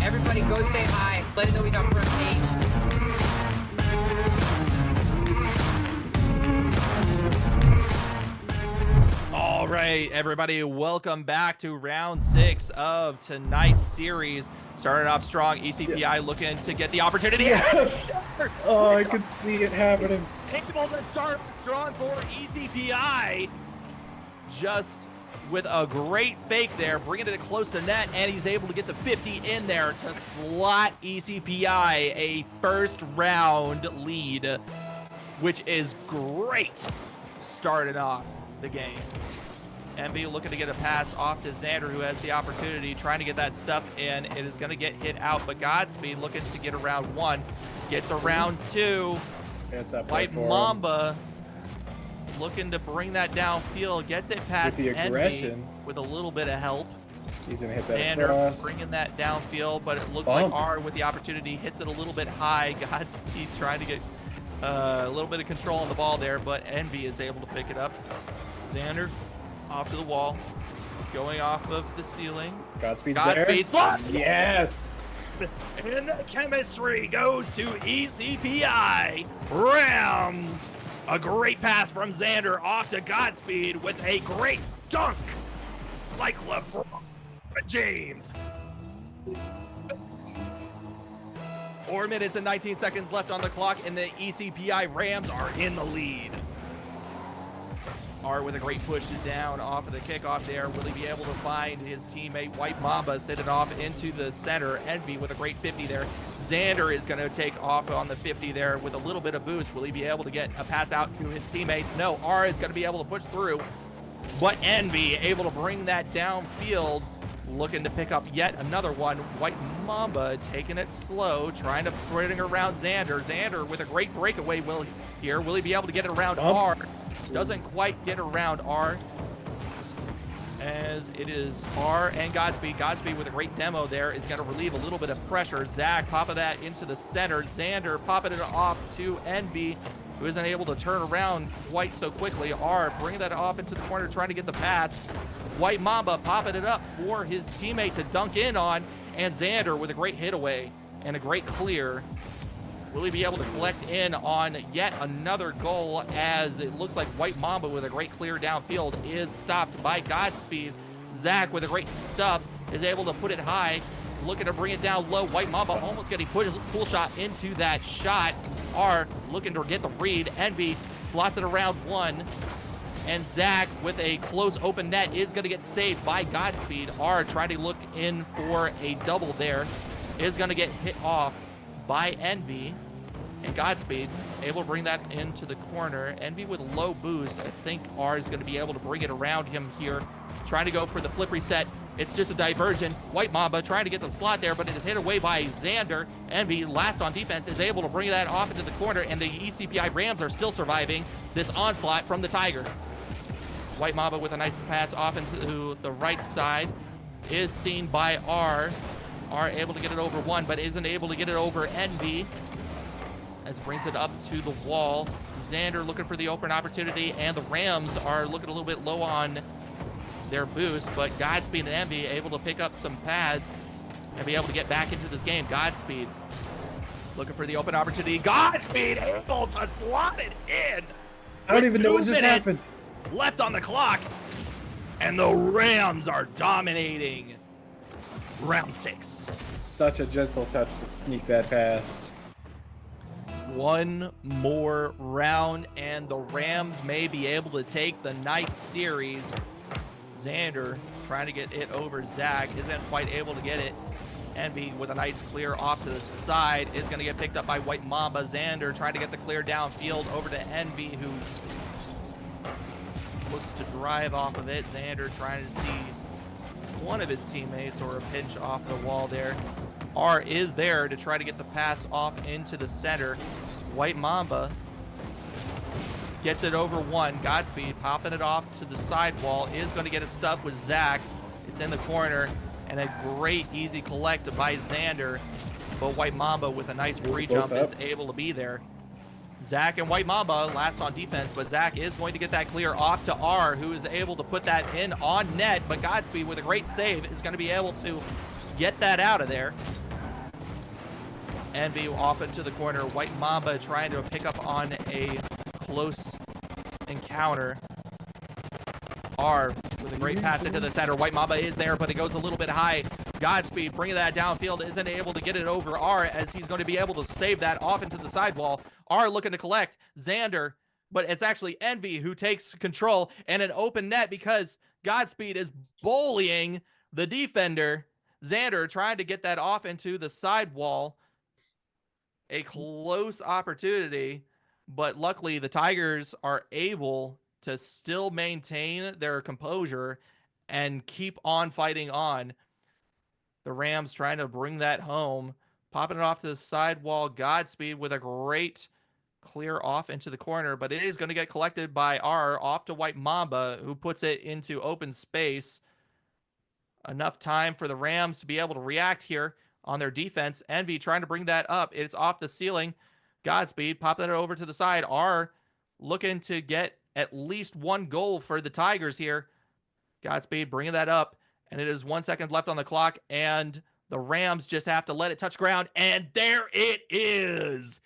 Everybody go say hi. Let him know he's on front page. All right, everybody, welcome back to round 6 of tonight's series. Started off strong, ECPI looking to get the opportunity. Yes! Oh, I could see it happening. Able to start strong for ECPI. Just with a great fake there, bringing it close to net, and he's able to get the 50 in there to slot ECPI a first round lead, which is great starting off the game. Envy looking to get a pass off to Xander, who has the opportunity, trying to get that stuff in. It is going to get hit out, but Godspeed looking to get around 1, gets around 2. It's up White for him. Mamba looking to bring that downfield, gets it past With the Envy aggression. with a little bit of help. He's gonna hit that Xander across. bringing that downfield, but it looks Bump. like R with the opportunity hits it a little bit high. Godspeed trying to get a little bit of control on the ball there, but Envy is able to pick it up. Xander off to the wall, going off of the ceiling. Godspeed's Godspeed there. slot! Yes. And the chemistry goes to ECPI Rams. A great pass from Xander off to Godspeed with a great dunk like LeBron James. 4 minutes and 19 seconds left on the clock, and the ECPI Rams are in the lead. R with a great push down off of the kickoff there. Will he be able to find his teammate White Mamba, send it off into the center? Envy with a great 50 there. Xander is going to take off on the 50 there with a little bit of boost. Will he be able to get a pass out to his teammates? No, R is going to be able to push through, but Envy able to bring that downfield, looking to pick up yet another one. White Mamba taking it slow, trying to bring it around Xander. Xander with a great breakaway will he be able to get it around R? Doesn't quite get around R. as it is R and Godspeed. Godspeed with a great demo there is going to relieve a little bit of pressure. Zach popping that into the center. Xander popping it off to NB, who isn't able to turn around quite so quickly. R bringing that off into the corner, trying to get the pass. White Mamba popping it up for his teammate to dunk in on, and Xander with a great hit away and a great clear. Will he be able to collect in on yet another goal, as it looks like White Mamba with a great clear downfield is stopped by Godspeed. Zach with a great stuff is able to put it high, looking to bring it down low. White Mamba almost getting put a pull shot into that shot. R looking to get the read. Envy slots it around one, and Zach with a close open net is going to get saved by Godspeed. R trying to look in for a double there, is going to get hit off by Envy, and Godspeed able to bring that into the corner. Envy with low boost. I think R is going to be able to bring it around him here, trying to go for the flip reset. It's just a diversion. White Mamba trying to get the slot there, but it is hit away by Xander. Envy, last on defense, is able to bring that off into the corner, and the ECPI Rams are still surviving this onslaught from the Tigers. White Mamba with a nice pass off into the right side is seen by R. R able to get it over one, but isn't able to get it over Envy, as brings it up to the wall. Xander looking for the open opportunity, and the Rams are looking a little bit low on their boost, but Godspeed and Envy able to pick up some pads and be able to get back into this game. Godspeed looking for the open opportunity. Godspeed able to slot it in. I don't even know what just happened. Left on the clock, and the Rams are dominating round 6. Such a gentle touch to sneak that past. One more round, and the Rams may be able to take the night series. Xander trying to get it over Zach, isn't quite able to get it. Envy with a nice clear off to the side is going to get picked up by White Mamba. Xander trying to get the clear downfield over to Envy, who looks to drive off of it. Xander trying to see one of his teammates or a pinch off the wall there. R is there to try to get the pass off into the center. White Mamba gets it over one. Godspeed popping it off to the side wall is going to get it stuck with Zach. It's in the corner, and a great easy collect by Xander, but White Mamba with a nice free jump is able to be there. Zach and White Mamba last on defense, but Zach is going to get that clear off to R, who is able to put that in on net, but Godspeed with a great save is going to be able to get that out of there. Envy off into the corner. White Mamba trying to pick up on a close encounter. R with a great pass into the center. White Mamba is there, but it goes a little bit high. Godspeed bringing that downfield, isn't able to get it over R, as he's going to be able to save that off into the sidewall. R looking to collect Xander, but it's actually Envy who takes control, and an open net because Godspeed is bullying the defender. Xander trying to get that off into the sidewall. A close opportunity, but luckily the Tigers are able to still maintain their composure and keep on fighting on. The Rams trying to bring that home, popping it off to the sidewall. Godspeed with a great clear off into the corner, but it is going to get collected by R off to White Mamba, who puts it into open space. Enough time for the Rams to be able to react here on their defense. Envy trying to bring that up. It's off the ceiling. Godspeed popping it over to the side. R looking to get at least one goal for the Tigers here. Godspeed bringing that up, and it is 1 second left on the clock, and the Rams just have to let it touch ground, and there it is.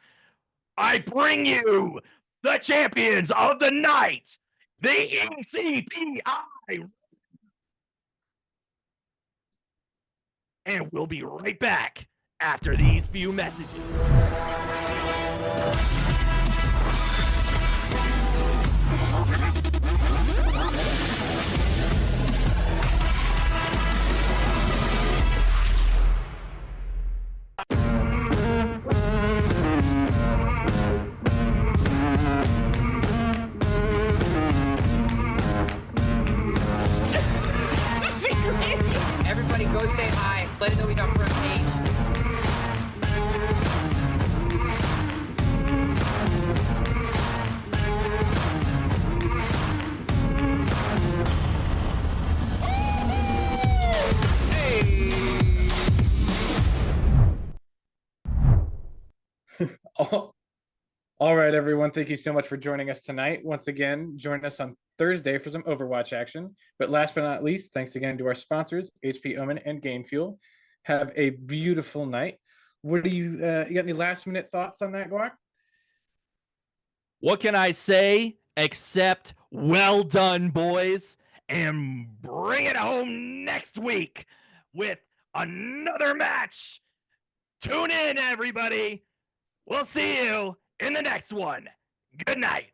I bring you the champions of the night, the ECPI. And we'll be right back after these few messages. Everybody go say hi. Let it know he's on front page. All right, everyone. Thank you so much for joining us tonight. Once again, join us on Thursday for some Overwatch action. But last but not least, thanks again to our sponsors, HP Omen and Game Fuel. Have a beautiful night. What do you got any last minute thoughts on that, Guac? What can I say except well done, boys, and bring it home next week with another match. Tune in, everybody. We'll see you in the next one. Good night.